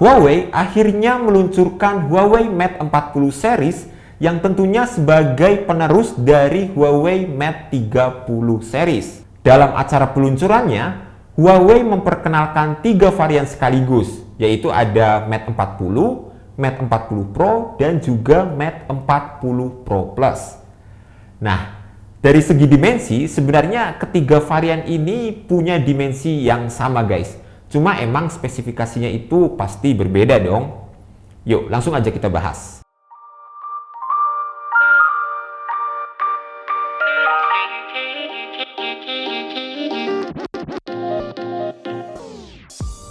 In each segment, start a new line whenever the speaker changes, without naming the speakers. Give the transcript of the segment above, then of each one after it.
Huawei akhirnya meluncurkan Huawei Mate 40 series yang tentunya sebagai penerus dari Huawei Mate 30 series. Dalam acara peluncurannya, Huawei memperkenalkan 3 varian sekaligus, yaitu ada Mate 40, Mate 40 Pro, dan juga Mate 40 Pro Plus. Nah, dari segi dimensi, sebenarnya ketiga varian ini punya dimensi yang sama guys. Cuma emang spesifikasinya itu pasti berbeda dong. Yuk, langsung aja kita bahas.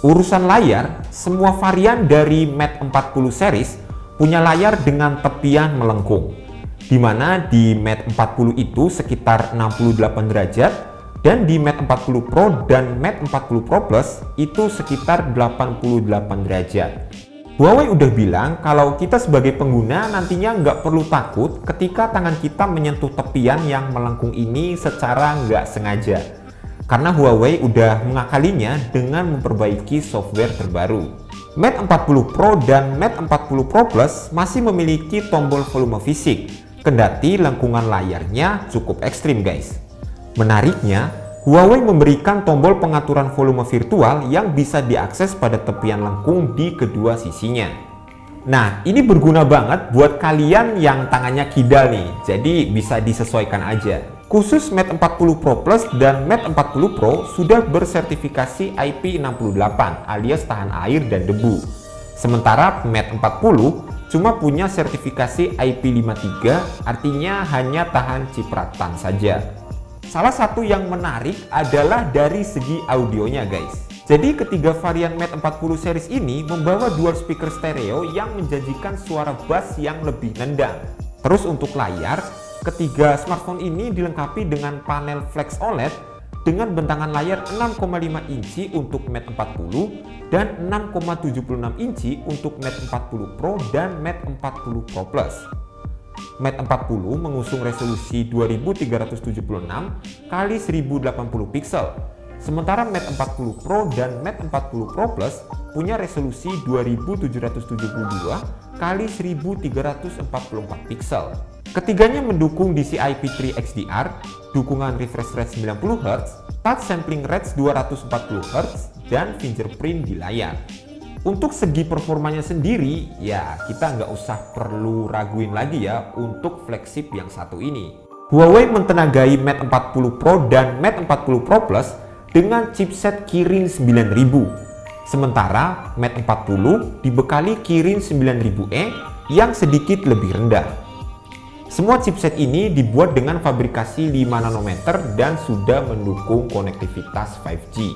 Urusan layar, semua varian dari Mate 40 series punya layar dengan tepian melengkung, di mana di Mate 40 itu sekitar 68 derajat, dan di Mate 40 Pro dan Mate 40 Pro Plus itu sekitar 88 derajat. Huawei udah bilang kalau kita sebagai pengguna nantinya nggak perlu takut ketika tangan kita menyentuh tepian yang melengkung ini secara nggak sengaja. Karena Huawei udah mengakalinya dengan memperbaiki software terbaru. Mate 40 Pro dan Mate 40 Pro Plus masih memiliki tombol volume fisik, kendati lengkungan layarnya cukup ekstrim guys. Menariknya, Huawei memberikan tombol pengaturan volume virtual yang bisa diakses pada tepian lengkung di kedua sisinya. Nah, ini berguna banget buat kalian yang tangannya kidal nih, jadi bisa disesuaikan aja. Khusus Mate 40 Pro Plus dan Mate 40 Pro sudah bersertifikasi IP68 alias tahan air dan debu. Sementara Mate 40 cuma punya sertifikasi IP53, artinya hanya tahan cipratan saja. Salah satu yang menarik adalah dari segi audionya guys. Jadi ketiga varian Mate 40 series ini membawa dual speaker stereo yang menjanjikan suara bass yang lebih nendang. Terus untuk layar, ketiga smartphone ini dilengkapi dengan panel Flex OLED dengan bentangan layar 6,5 inci untuk Mate 40 dan 6,76 inci untuk Mate 40 Pro dan Mate 40 Pro Plus. Mate 40 mengusung resolusi 2376 x 1080 pixel, sementara Mate 40 Pro dan Mate 40 Pro Plus punya resolusi 2772 x 1344 pixel. Ketiganya mendukung DCI-P3 XDR, dukungan refresh rate 90 Hz, touch sampling rate 240 Hz, dan fingerprint di layar. Untuk segi performanya sendiri, ya kita nggak usah perlu raguin lagi ya untuk flagship yang satu ini. Huawei mentenagai Mate 40 Pro dan Mate 40 Pro Plus dengan chipset Kirin 9000. Sementara Mate 40 dibekali Kirin 9000E yang sedikit lebih rendah. Semua chipset ini dibuat dengan fabrikasi 5 nanometer dan sudah mendukung konektivitas 5G.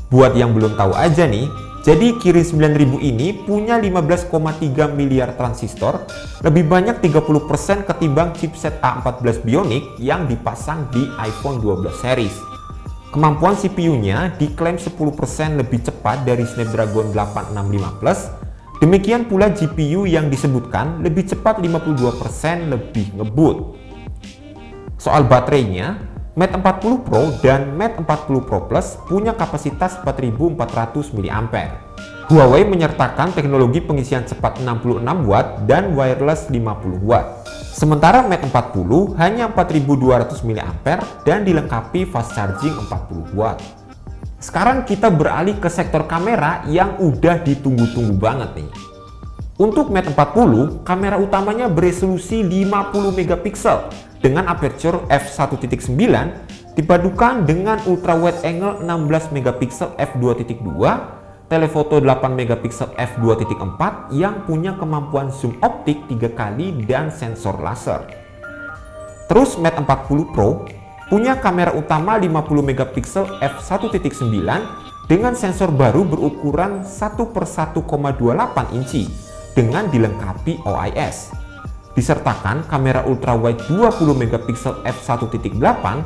Buat yang belum tahu aja nih, jadi Kirin 9000 ini punya 15,3 miliar transistor, lebih banyak 30% ketimbang chipset A14 Bionic yang dipasang di iPhone 12 series. Kemampuan CPU-nya diklaim 10% lebih cepat dari Snapdragon 865 Plus. Demikian pula GPU yang disebutkan lebih cepat 52% lebih ngebut. Soal baterainya, Mate 40 Pro dan Mate 40 Pro Plus punya kapasitas 4400 mAh. Huawei menyertakan teknologi pengisian cepat 66 Watt dan wireless 50 Watt. Sementara Mate 40 hanya 4200 mAh dan dilengkapi fast charging 40 Watt. Sekarang kita beralih ke sektor kamera yang udah ditunggu-tunggu banget nih. Untuk Mate 40, kamera utamanya beresolusi 50 megapiksel dengan aperture f1.9 dipadukan dengan ultra wide angle 16 megapiksel f2.2, telefoto 8 megapiksel f2.4 yang punya kemampuan zoom optik 3 kali dan sensor laser. Terus Mate 40 Pro punya kamera utama 50 megapiksel f1.9 dengan sensor baru berukuran 1/1,28 inci dengan dilengkapi OIS. Disertakan kamera ultrawide 20 megapiksel f1.8,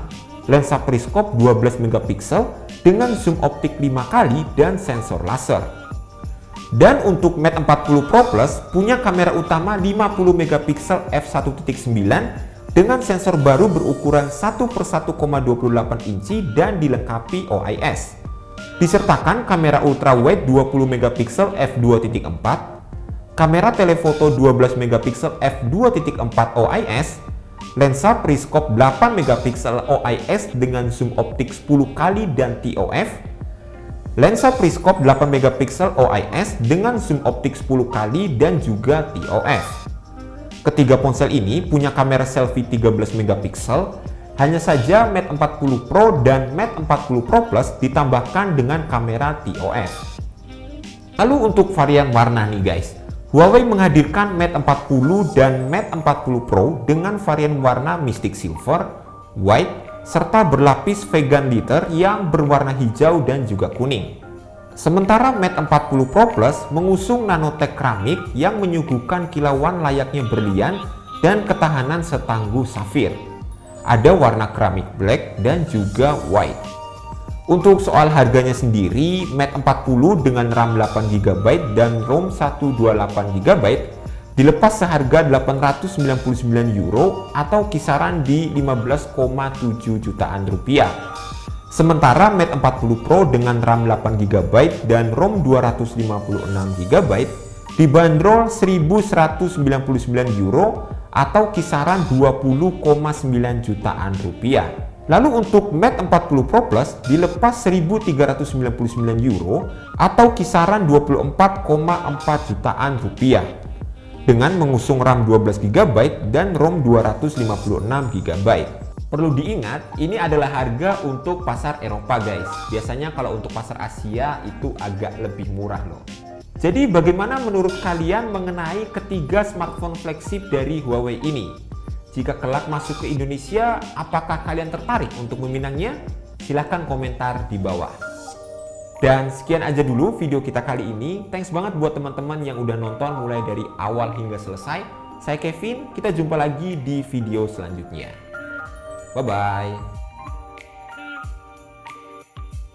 lensa periskop 12 megapiksel dengan zoom optik 5 kali dan sensor laser. Dan untuk Mate 40 Pro Plus punya kamera utama 50 megapiksel f1.9 dengan sensor baru berukuran 1/1,28 inci dan dilengkapi OIS. Disertakan kamera ultrawide 20 megapiksel f2.4, kamera telefoto 12 megapiksel f2.4 OIS, lensa periskop 8 megapiksel OIS dengan zoom optik 10 kali dan TOF, lensa periskop 8 megapiksel OIS dengan zoom optik 10 kali dan juga TOF. Ketiga ponsel ini punya kamera selfie 13 megapiksel, hanya saja Mate 40 Pro dan Mate 40 Pro Plus ditambahkan dengan kamera TOF. Lalu untuk varian warna nih guys, Huawei menghadirkan Mate 40 dan Mate 40 Pro dengan varian warna Mystic Silver, White, serta berlapis vegan leather yang berwarna hijau dan juga kuning. Sementara Mate 40 Pro Plus mengusung nanotech keramik yang menyuguhkan kilauan layaknya berlian dan ketahanan setangguh safir. Ada warna keramik black dan juga white. Untuk soal harganya sendiri, Mate 40 dengan RAM 8GB dan ROM 128GB dilepas seharga €899 atau kisaran di 15,7 jutaan rupiah. Sementara Mate 40 Pro dengan RAM 8GB dan ROM 256GB dibanderol €1.199 atau kisaran 20,9 jutaan rupiah. Lalu untuk Mate 40 Pro Plus dilepas €1.399 atau kisaran 24,4 jutaan rupiah dengan mengusung RAM 12GB dan ROM 256GB. Perlu diingat, ini adalah harga untuk pasar Eropa guys. Biasanya kalau untuk pasar Asia itu agak lebih murah loh. Jadi bagaimana menurut kalian mengenai ketiga smartphone flagship dari Huawei ini? Jika kelak masuk ke Indonesia, apakah kalian tertarik untuk meminangnya? Silahkan komentar di bawah. Dan sekian aja dulu video kita kali ini. Thanks banget buat teman-teman yang udah nonton mulai dari awal hingga selesai. Saya Kevin, kita jumpa lagi di video selanjutnya. Bye-bye.